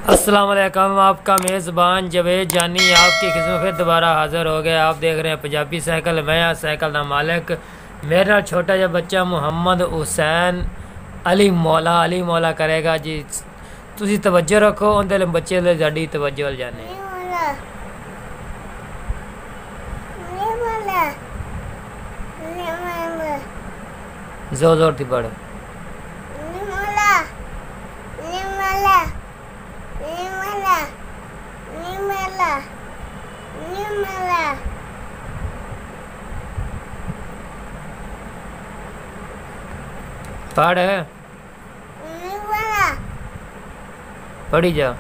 अस्सलाम वालेकुम, आपका मेज़बान जवेद जानी आपकी खिदमत फिर दोबारा हाज़िर हो गया। आप देख रहे हैं पंजाबी साइकिल। मैं साइकिल का मालिक, मेरे नाल छोटा जा बच्चा मुहम्मद हुसैन अली मौला करेगा जी। तुसी तवज्जो रखो, उनके बच्चे ले साडी तवज्जो वल जाने। जोर जोर थी पढ़। पढ़, पढ़ी जा।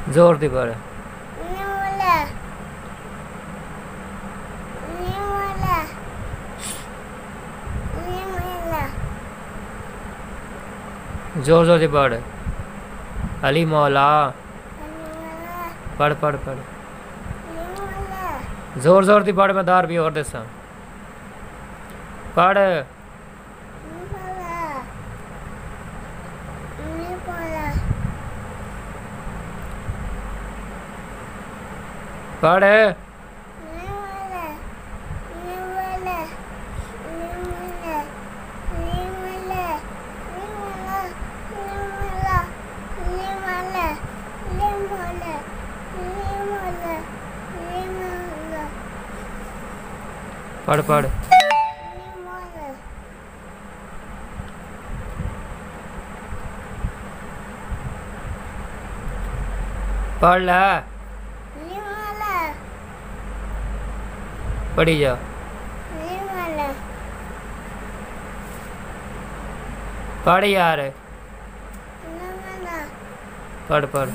जोर दी पढ़। जोर जोर से पढ़। अली मौला। पढ़ पढ़ पढ़। जोर जोर से पढ़। मैं 10 रुपये और दसा। पढ़। पढ़। पढ़ पढ़। पढ़ ला। पढ़ी जा। पढ़ यार। पढ़ पढ़।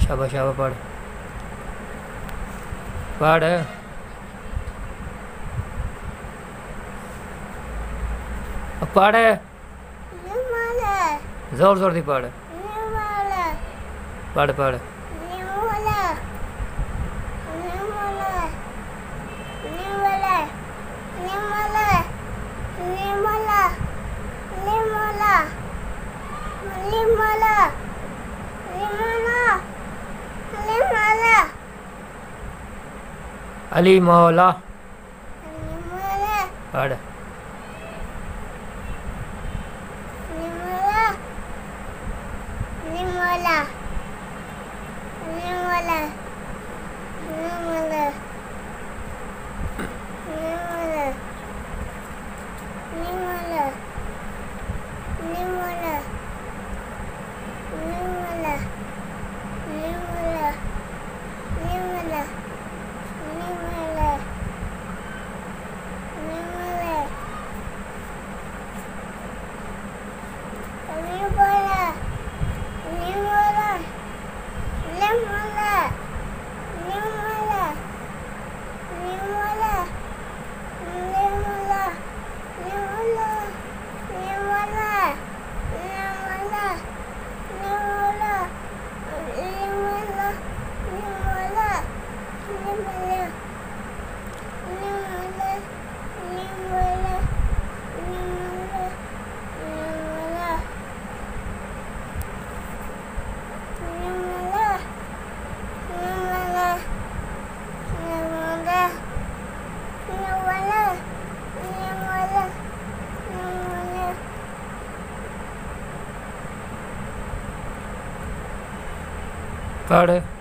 शाबाश शाबाश। पढ़ पढ़। पढ़। जोर जोर से पढ़। पढ़ पढ़। अली मौला। पढ़। पढ़।